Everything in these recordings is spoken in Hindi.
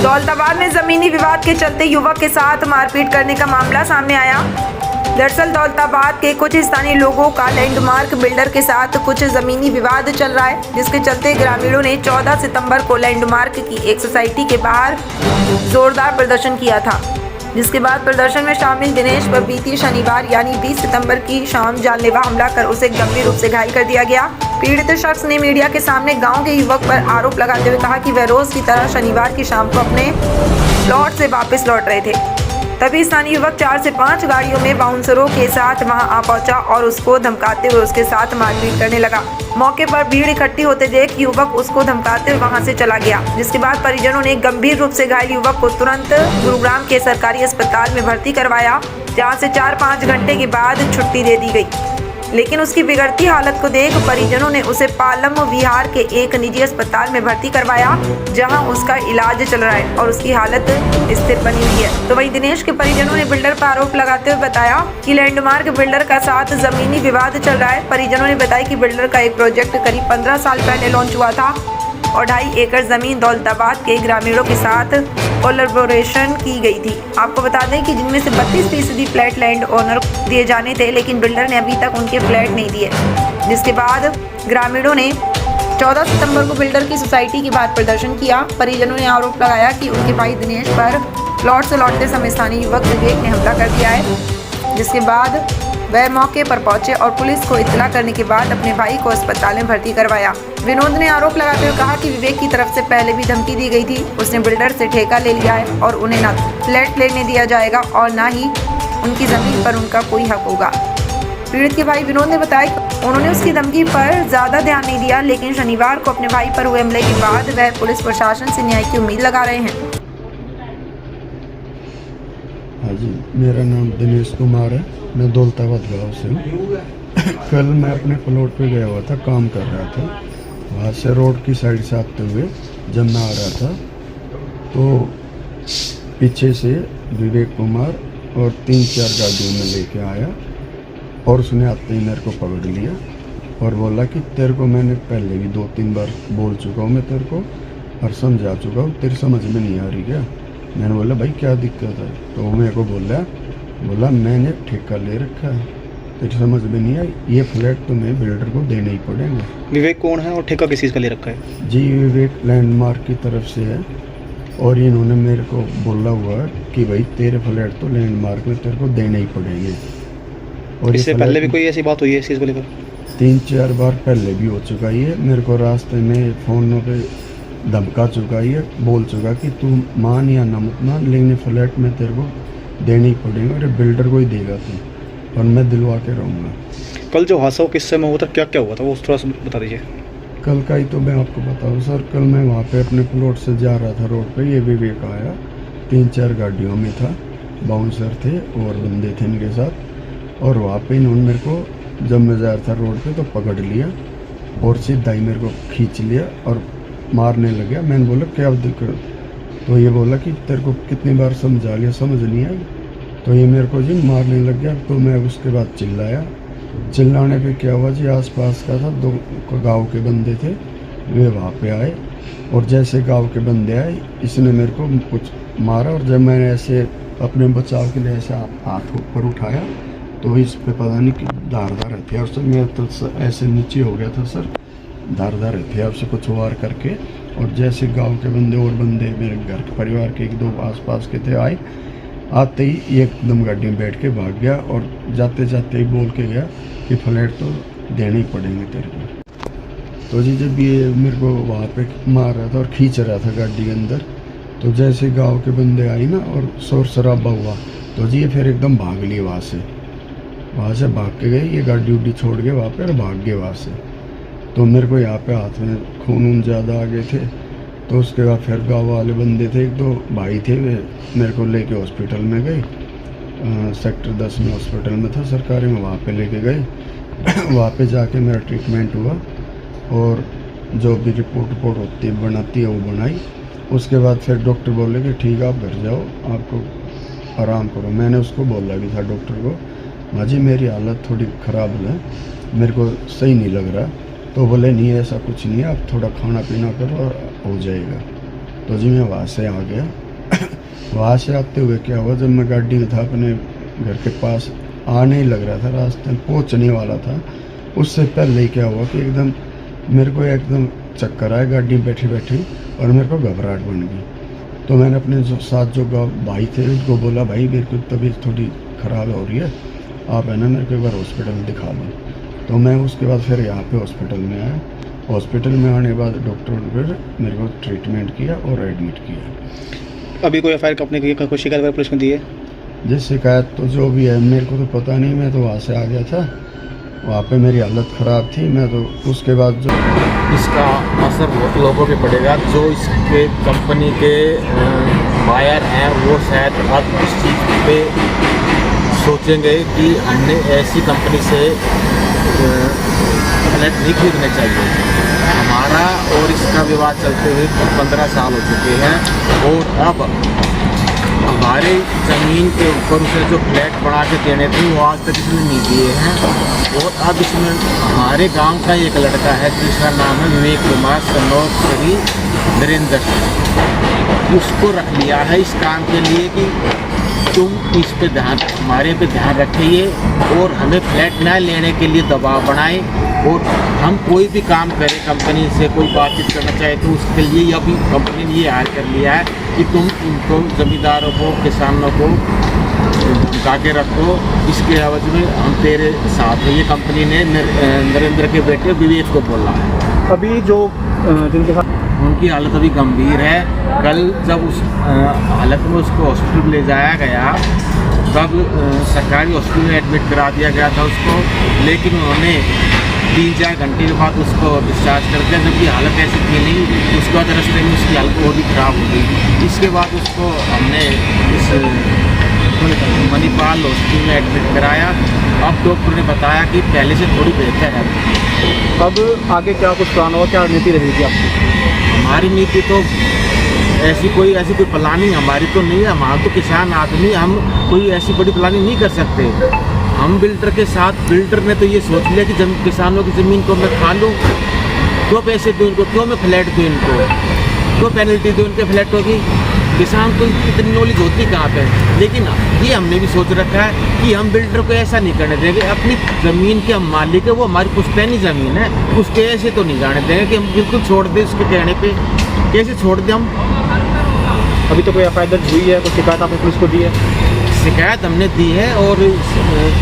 दौलताबाद में जमीनी विवाद के चलते युवक के साथ मारपीट करने का मामला सामने आया। दरअसल दौलताबाद के कुछ स्थानीय लोगों का लैंडमार्क बिल्डर के साथ कुछ जमीनी विवाद चल रहा है, जिसके चलते ग्रामीणों ने 14 सितंबर को लैंडमार्क की एक सोसाइटी के बाहर जोरदार प्रदर्शन किया था, जिसके बाद प्रदर्शन में शामिल दिनेश पर बीती शनिवार यानी 20 सितंबर की शाम जानलेवा हमला कर उसे गंभीर रूप से घायल कर दिया गया। पीड़ित शख्स ने मीडिया के सामने गांव के युवक पर आरोप लगाते हुए कहा कि वह रोज की तरह शनिवार की शाम को अपने प्लॉट से वापस लौट रहे थे। तभी स्थानीय युवक 4 से 5 गाड़ियों में बाउंसरों के साथ वहां आ पहुंचा और उसको धमकाते हुए उसके साथ मारपीट करने लगा। मौके पर भीड़ इकट्ठी होते देख युवक उसको धमकाते हुए वहां से चला गया, जिसके बाद परिजनों ने गंभीर रूप से घायल युवक को तुरंत गुरुग्राम के सरकारी अस्पताल में भर्ती करवाया, जहां से 4-5 घंटे के बाद छुट्टी दे दी गई। लेकिन उसकी बिगड़ती हालत को देख परिजनों ने उसे पालम विहार के एक निजी अस्पताल में भर्ती करवाया, जहां उसका इलाज चल रहा है और उसकी हालत स्थिर बनी हुई है। तो वहीं दिनेश के परिजनों ने बिल्डर पर आरोप लगाते हुए बताया कि लैंडमार्क बिल्डर का साथ जमीनी विवाद चल रहा है। परिजनों ने बताया कि बिल्डर का एक प्रोजेक्ट करीब 15 साल पहले लॉन्च हुआ था और 2.5 एकड़ जमीन दौलताबाद के ग्रामीणों के साथ कोलैबोरेशन की गई थी। आपको बता दें कि जिनमें से 32% फ्लैट लैंड ओनर दिए जाने थे, लेकिन बिल्डर ने अभी तक उनके फ्लैट नहीं दिए, जिसके बाद ग्रामीणों ने 14 सितंबर को बिल्डर की सोसाइटी के बाद प्रदर्शन किया। परिजनों ने आरोप लगाया कि उनके भाई दिनेश पर प्लॉट से लौटते समय स्थानीय युवक विवेक ने हमला कर दिया है, जिसके बाद वह मौके पर पहुंचे और पुलिस को इत्तला करने के बाद अपने भाई को अस्पताल में भर्ती करवाया। विनोद ने आरोप लगाते हुए कहा कि विवेक की तरफ से पहले भी धमकी दी गई थी। उसने बिल्डर से ठेका ले लिया है और उन्हें ना फ्लैट लेने दिया जाएगा और ना ही उनकी जमीन पर उनका कोई हक होगा। पीड़ित के भाई विनोद ने बताया कि उन्होंने उसकी धमकी पर ज्यादा ध्यान नहीं दिया, लेकिन शनिवार को अपने भाई पर हुए हमले के बाद वह पुलिस प्रशासन से न्याय की उम्मीद लगा रहे हैं। हाँ जी, मेरा नाम दिनेश कुमार है, मैं दौलताबाद गाँव से हूँ। कल मैं अपने प्लॉट पे गया हुआ था, काम कर रहा था। वहाँ से रोड की साइड से आते हुए जब मैं आ रहा था तो पीछे से विवेक कुमार और 3-4 गाड़ियों में लेके आया और उसने आते ही मेरे को पकड़ लिया और बोला कि तेरे को मैंने पहले भी 2-3 बार बोल चुका हूँ, मैं तेरे को और समझा चुका हूँ, तेरी समझ में नहीं आ रही क्या। मैंने बोला भाई क्या दिक्कत है, तो वो मेरे को बोला मैंने ठेका ले रखा है, तेरी समझ में नहीं आई, ये फ्लैट तुम्हें बिल्डर को देने ही पड़ेंगे। विवेक कौन है और ठेका किस चीज़ का ले रखा है? जी, विवेक लैंडमार्क की तरफ से है और इन्होंने मेरे को बोला हुआ कि भाई तेरे फ्लैट तो लैंडमार्क में तेरे को देने ही पड़ेंगे। और इससे पहले भी कोई ऐसी बात हुई है इस चीज़ को लेकर? 3-4 बार पहले भी हो चुका है। मेरे को रास्ते में फ़ोनों पे धमका चुका है, बोल चुका कि तू मान या ना मत मान, लेकिन फ्लैट में तेरे को देने ही पड़ेंगे और बिल्डर को ही देगा तू और मैं दिलवा के रहूँगा। कल जो हादसा हो किस समय हुआ था, क्या क्या हुआ था, वो थोड़ा सा बता दीजिए। कल का ही तो मैं आपको बताऊँ सर। कल मैं वहाँ पे अपने प्लॉट से जा रहा था, रोड पे ये विवेक आया, 3-4 गाड़ियों में था, बाउंसर थे और बंदे थे इनके साथ, और वहाँ पे इन्होंने मेरे को जब मैं जा रहा था रोड पे तो पकड़ लिया और सीधा ही मेरे को खींच लिया और मारने लग गया। मैंने बोला क्या दिक्कत, तो ये बोला कि तेरे को कितनी बार समझा लिया, समझ नहीं आई, तो ये मेरे को जी मारने लग गया। तो मैं उसके बाद चिल्लाया, चिल्लाने पे क्या हुआ जी, आसपास का था 2 गांव के बंदे थे, वे वहाँ पे आए और जैसे गांव के बंदे आए इसने मेरे को कुछ मारा और जब मैंने ऐसे अपने बचाव के लिए ऐसे हाथ ऊपर उठाया तो इस पे पता नहीं कि धारदार हथियार से मैं तो ऐसे नीचे हो गया था सर, धारदार हथियार से कुछ वार करके। और जैसे गांव के बंदे और बंदे मेरे घर के परिवार के 1-2 आसपास के थे आए, आते ही एकदम गाड़ी में बैठ के भाग गया और जाते जाते ही बोल के गया कि फ्लैट तो देने ही पड़ेंगे तेरे को। तो जी जब ये मेरे को वहाँ पे मार रहा था और खींच रहा था गाड़ी के अंदर, तो जैसे गांव के बंदे आई ना और शोर शराबा हुआ, तो जी ये फिर एकदम भाग लिए वहाँ से भाग के गए, ये गाड़ी उड्डी छोड़ के वहाँ पे और भाग गए वहाँ से। तो मेरे को यहाँ पे हाथ में खून ज़्यादा आ गए थे, तो उसके बाद फिर गाँव वाले बंदे थे, 1-2 भाई थे, वे मेरे को लेके हॉस्पिटल में गए, सेक्टर 10 में हॉस्पिटल में था सरकारी में, वहाँ पे लेके गए। वहाँ पे जाके मेरा ट्रीटमेंट हुआ और जो भी रिपोर्ट होती है बनाती है वो बनाई। उसके बाद फिर डॉक्टर बोले कि ठीक है आप घर जाओ, आपको आराम करो। मैंने उसको बोला भी था डॉक्टर को, हाँ जी मेरी हालत थोड़ी ख़राब है, मेरे को सही नहीं लग रहा। तो बोले नहीं ऐसा कुछ नहीं है, आप थोड़ा खाना पीना करो और हो जाएगा। तो जी मैं वहाँ से आ गया। वहाँ से आते हुए क्या हुआ, जब मैं गाड़ी में था अपने घर के पास, आने ही लग रहा था, रास्ते में पहुँचने वाला था, उससे पहले ही क्या हुआ कि एकदम मेरे को एकदम चक्कर आया गाड़ी में बैठे बैठे और मेरे को घबराहट बन गई। तो मैंने अपने साथ जो भाई थे उनको बोला, भाई मेरे को तबीयत थोड़ी ख़राब हो रही है, आप है ना मेरे को एक बार हॉस्पिटल में दिखा लो। तो मैं उसके बाद फिर यहाँ पे हॉस्पिटल में आया। हॉस्पिटल में आने के बाद डॉक्टर ने फिर मेरे को ट्रीटमेंट किया और एडमिट किया। अभी कोई एफआईआर अपने की कोई शिकायत वगैरह पुलिस में दी है? जिस शिकायत तो जो भी है मेरे को तो पता नहीं, मैं तो वहाँ से आ गया था, वहाँ पे मेरी हालत ख़राब थी। मैं तो उसके बाद जो इसका असर बहुत लोगों पे पड़ेगा। जो इसके कंपनी के बायर हैं वो शायद अब इस चीज़ पे सोचेंगे कि हमने ऐसी कंपनी से फ्लैट नहीं खरीदने चाहिए। हमारा और इसका विवाद चलते हुए 15 साल हो चुके हैं और अब हमारे ज़मीन के ऊपर उसे जो फ्लैट बना के देने थे वो आज तक इसने नहीं दिए हैं। और अब इसमें हमारे गांव का एक लड़का है जिसका नाम है विवेक कुमार सनोज श्री नरेंद्र, उसको रख लिया है इस काम के लिए कि तुम इस पे ध्यान, हमारे पे ध्यान रखिए और हमें फ्लैट ना लेने के लिए दबाव बनाएं। और हम कोई भी काम करें, कंपनी से कोई बातचीत करना चाहे तो उसके लिए अभी कंपनी ने ये हाल कर लिया है कि तुम इनको ज़मींदारों को, किसानों को धमका के रखो, इसके एवज में हम तेरे साथ हैं। ये कंपनी ने नरेंद्र के बेटे विवेक को बोला है। अभी जो जिनके साथ उनकी हालत अभी गंभीर है। कल जब उस हालत में उसको हॉस्पिटल ले जाया गया तब सरकारी हॉस्पिटल में एडमिट करा दिया गया था उसको, लेकिन उन्होंने 3-4 घंटे के बाद उसको डिस्चार्ज कर दिया, जबकि हालत ऐसी थी नहीं। उसके बाद रास्ते में उसकी हालत और भी ख़राब हो गई। इसके बाद उसको हमने इस मणिपाल हॉस्पिटल में एडमिट कराया। अब डॉक्टर ने बताया कि पहले से थोड़ी बेहतर है। अब आगे क्या कुछ प्लान होगा, क्या नीति रहेगी आपकी? हमारी नीति तो ऐसी कोई प्लानिंग हमारी तो नहीं है। हमारा तो किसान आदमी, हम कोई ऐसी बड़ी प्लानिंग नहीं कर सकते। हम बिल्डर के साथ, बिल्डर ने तो ये सोच लिया कि किसानों की ज़मीन को मैं खा लूँ, क्यों पैसे दूँ इनको, क्यों मैं फ्लैट दूँ इनको, क्यों पेनल्टी दूँ इनके फ्लैटों की। किसान को इतनी नॉलेज होती कहाँ पे। लेकिन ये हमने भी सोच रखा है कि हम बिल्डर को ऐसा नहीं करने देंगे। अपनी ज़मीन के हम मालिक है, वो हमारी पुश्तैनी ज़मीन है, उसके ऐसे तो नहीं जाने देंगे कि हम बिल्कुल छोड़ दें उसके कहने पे। कैसे छोड़ दें हम? अभी तो कोई एफआईआर दर्ज हुई है, कोई शिकायत आपने पुलिस को दी है? शिकायत हमने दी है और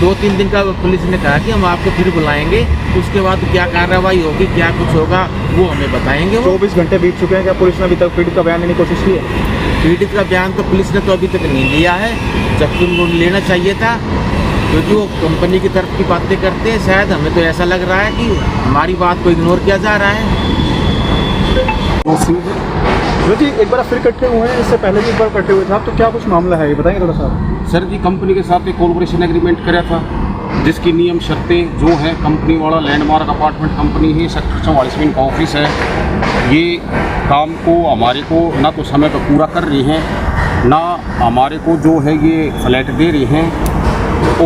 2-3 दिन का पुलिस ने कहा कि हम आपको फिर बुलाएंगे। उसके बाद क्या कार्रवाई होगी, क्या कुछ होगा वो हमें बताएंगे। 24 घंटे बीत चुके हैं, क्या पुलिस ने अभी तक पीड़ित का बयान लेने की कोशिश की है? पीड़ित का बयान तो पुलिस ने तो अभी तक नहीं लिया है, जबकि उनको लेना चाहिए था, क्योंकि वो कंपनी की तरफ की बातें करते हैं। शायद हमें तो ऐसा लग रहा है कि हमारी बात को इग्नोर किया जा रहा है। जी एक बार फिर इकट्ठे हुए हैं, इससे पहले भी एक बार इकट्ठे हुए थे आप, तो क्या कुछ मामला है ये बताएंगे थोड़ा सा? सर जी, कंपनी के साथ एक कोलैबोरेशन एग्रीमेंट करा था, जिसकी नियम शर्तें जो है, कंपनी वाला लैंडमार्क अपार्टमेंट कंपनी है, सेक्टर 44 में इनका ऑफिस है। ये काम को हमारे को ना तो समय पर पूरा कर रही हैं, ना हमारे को जो है ये फ्लैट दे रही हैं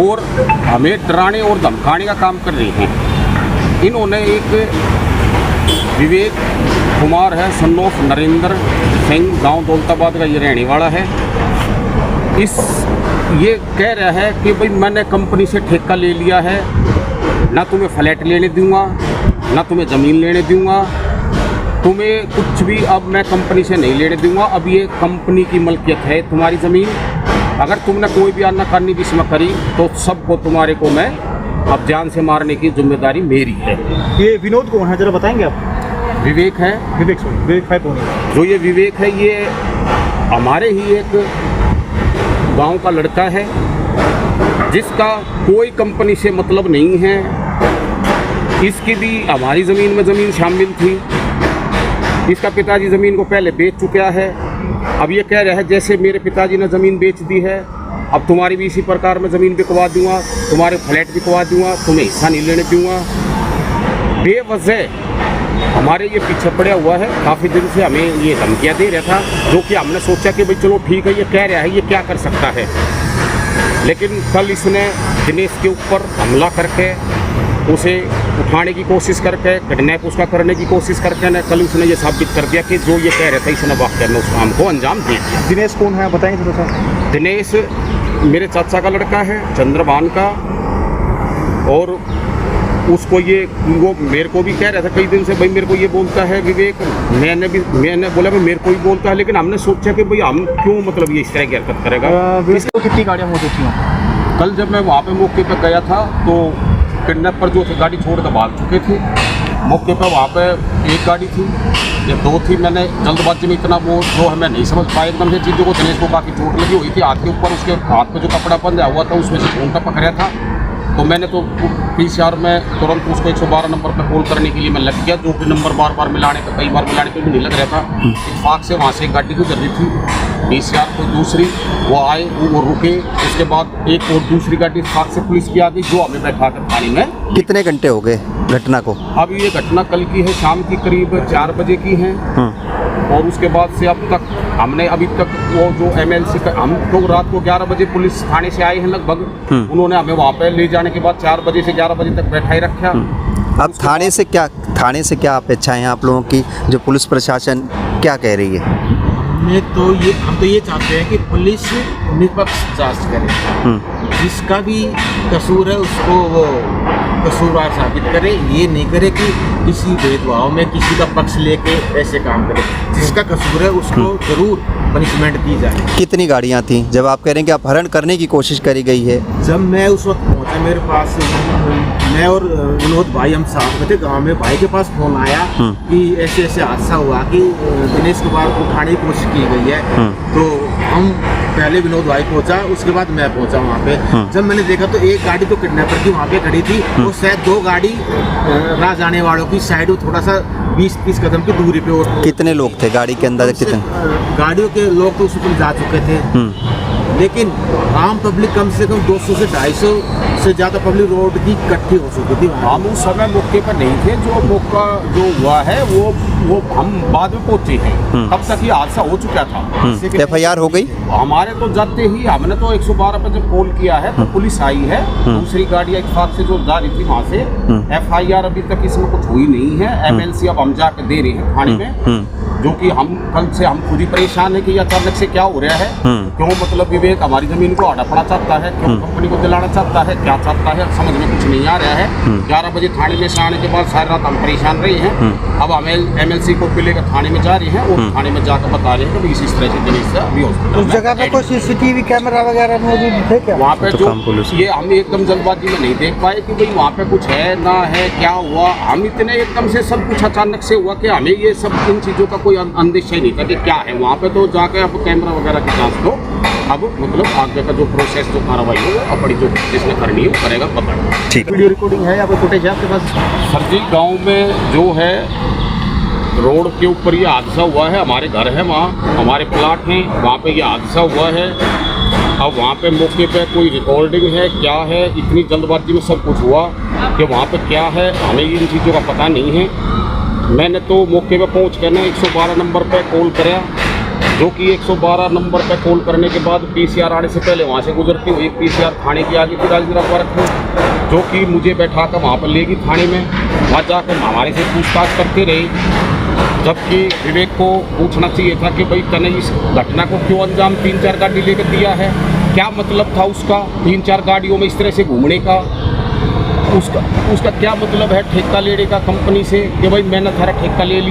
और हमें डराने और धमकाने का काम कर रही हैं। इन्होंने एक विवेक कुमार है, सन ऑफ नरेंद्र सिंह, गांव दौलताबाद का ये रहने वाला है। ये कह रहा है कि भाई मैंने कंपनी से ठेका ले लिया है, ना तुम्हें फ्लैट लेने दूंगा, ना तुम्हें ज़मीन लेने दूंगा, तुम्हें कुछ भी अब मैं कंपनी से नहीं लेने दूंगा। अब ये कंपनी की मलकियत है तुम्हारी ज़मीन। अगर तुमने कोई भी आनाकानी भी इसमें करी तो सबको तुम्हारे को मैं अब जान से मारने की जिम्मेदारी मेरी है। ये विनोद कौन है, जरा बताएंगे आप? विवेक है, विवेक है कौन है? जो ये विवेक है ये हमारे ही एक गांव का लड़का है, जिसका कोई कंपनी से मतलब नहीं है। इसकी भी हमारी ज़मीन में ज़मीन शामिल थी। इसका पिताजी ज़मीन को पहले बेच चुका है। अब ये कह रहा है जैसे मेरे पिताजी ने ज़मीन बेच दी है, अब तुम्हारी भी इसी प्रकार मैं ज़मीन बिकवा दूंगा, तुम्हारे फ्लैट बिकवा दूंगा, तुम्हें हिस्सा नहीं लेने दूंगा। बेवजह हमारे ये पीछे पड़ा हुआ है, काफ़ी दिन से हमें ये धमकियाँ दे रहा था, जो कि हमने सोचा कि भाई चलो ठीक है, ये कह रहा है, ये क्या कर सकता है। लेकिन कल इसने दिनेश के ऊपर हमला करके उसे उठाने की कोशिश करके, किडनैप उसका करने की कोशिश करके न कल उसने ये साबित कर दिया कि जो ये कह रहे थे इसने वाकई में उस काम को अंजाम दे दिया। दिनेश कौन है बताएंगे थोड़ा सा? दिनेश मेरे चाचा का लड़का है, चंद्रभान का, और उसको ये वो मेरे को भी कह रहा था कई दिन से, भाई मेरे को ये बोलता है विवेक, मैंने बोला भाई मेरे को ही बोलता है, लेकिन हमने सोचा कि भाई हम क्यों मतलब ये इस तरह की हरकत करेगा। इसको कितनी गाड़ियाँ मौजूद थी वहाँ? कल जब मैं वहाँ पे मौके पर गया था तो किडनैपर जो थे गाड़ी छोड़ कर भाग चुके थे। मौके पर वहाँ पे एक गाड़ी थी या दो थी, मैंने जल्दबाजी में इतना वो जो है मैं नहीं समझ पाया एकदम से चीज़ों को। दिनेश को काफ़ी चोट लगी हुई थी हाथ के ऊपर, उसके हाथ पे जो कपड़ा बंधा हुआ था उसमें से खून का पकड़ा था। तो मैंने तो PCR में तुरंत उसको 112 नंबर पर कॉल करने के लिए मैं लग गया, जो कि नंबर बार बार मिलाने का, कई बार मिलाने पर भी नहीं लग रहा था। इत्तेफाक से वहाँ से एक गाड़ी गुजर रही थी PCR को दूसरी, वो आए वो रुके, उसके बाद एक और दूसरी गाड़ी इत्तेफाक से पुलिस की आ गई जो हमें बैठा कर थाने में। कितने घंटे हो गए घटना को? अब ये घटना कल की है, शाम की करीब 4 बजे की है, और उसके बाद से अब तक हमने अभी तक वो जो MLC का, हम तो रात को 11 बजे पुलिस थाने से आए हैं लगभग, उन्होंने हमें वहाँ पे ले जाने के बाद 4 बजे से 11 बजे तक बैठा ही रखा। अब थाने से क्या अपेक्षाएं हैं आप लोगों की, जो पुलिस प्रशासन क्या कह रही है? हम तो ये चाहते हैं कि पुलिस निष्पक्ष जांच करे, जिसका भी कसूर है उसको वो कसूरवार साबित करे, ये नहीं करे कि किसी भेदभाव में किसी का पक्ष लेके ऐसे काम करे। जिसका कसूर है उसको जरूर पनिशमेंट दी जाए। कितनी गाड़ियां थी जब आप कह रहे हैं कि अपहरण करने की कोशिश करी गई है? जब मैं उस वक्त पहुंचा मेरे पास, मैं और विनोद भाई हम साथ में थे गाँव में, भाई के पास फोन आया कि ऐसे ऐसे हादसा हुआ कि दिनेश कुमार को उठाने की कोशिश की गई है। तो हम पहले विनोद भाई पहुंचा, उसके बाद मैं पहुंचा वहाँ पे। जब मैंने देखा तो एक गाड़ी तो किडनैपर की वहाँ पे खड़ी थी, वो शायद 2 गाड़ी राह जाने वालों की साइड थोड़ा सा 20-30 कदम की दूरी पे। और कितने लोग थे गाड़ी के अंदर? कितने गाड़ियों के लोग तो उस पर जा चुके थे, लेकिन आम पब्लिक कम से कम 200 से 250 से ज़्यादा पब्लिक रोड की इकट्ठी हो चुकी थी। हम उस समय मौके पर नहीं थे, जो मौका जो हुआ है वो हम बाद में पहुंचे हैं, तब तक ये हादसा हो चुका था। FIR हो गई? हमारे तो जाते ही हमने तो 112 पे जब कॉल किया है तो पुलिस आई है, दूसरी गाड़ी इत्तेफाक से जो जा रही थी वहाँ से। FIR अभी तक इसमें कुछ हुई नहीं है। MLC अब हम जाके दे रहे हैं थाने में, जो कि हम कल से हम खुद ही परेशान है कि अचानक से क्या हो रहा है, क्यों मतलब विवेक हमारी जमीन को हड़पना चाहता है, क्यों कंपनी को दिलाना चाहता है, क्या चाहता है, समझ में कुछ नहीं आ रहा है। 11 बजे थाने में से आने के बाद सारी रात हम परेशान रहे हैं। अब हम MLC को लेकर थाने में जा रहे हैं और थाने में जाकर बता रहे हैं कि इस तरह से दिनेश अभी हॉस्पिटल उस जगह पे कोई CCTV कैमरा वगैरह मौजूद थे क्या? वहाँ पे जो ये हम एकदम जल्दबाजी में नहीं देख पाए कि भाई वहाँ पे कुछ है ना है, क्या हुआ। हम इतने एकदम से सब कुछ अचानक से हुआ कि हमें ये सब इन चीज़ों का कोई अंदेशा ही नहीं था कि क्या है वहाँ पे। तो जाके अब कैमरा वगैरह की जांच दो, अब मतलब आगे का जो प्रोसेस जो कार्रवाई हो अपनी जो जिसने करनी है वो करेगा, पता। ठीक। वीडियो रिकॉर्डिंग है या कोई फुटेज है आपके पास? सर जी गाँव में जो है रोड के ऊपर ये हादसा हुआ है, हमारे घर है वहाँ, हमारे प्लाट हैं, वहाँ पे ये हादसा हुआ है। अब वहाँ पे मौके पे कोई रिकॉर्डिंग है क्या है, इतनी जल्दबाजी में सब कुछ हुआ कि वहाँ पे क्या है हमें इन चीज़ों का पता नहीं है। मैंने तो मौके पे पहुँच कर ना 112 नंबर पे कॉल कराया, जो कि 112 नंबर पे कॉल करने के बाद PCR आने से पहले वहाँ से गुजरती हुई PCR थाने की आगे थी राजगिरा पार्क में, जो कि मुझे बैठा कर वहाँ पर लेगी थाने में। वहाँ जाकर हमारे से पूछताछ करते रहे, जबकि विवेक को पूछना चाहिए था कि भाई तने इस घटना को क्यों अंजाम 3-4 गाड़ी लेकर दिया है, क्या मतलब था उसका 3-4 गाड़ियों में इस तरह से घूमने का, उसका क्या मतलब है ठेका लेने का कंपनी से कि भाई मैंने थारा ठेका ले लिया।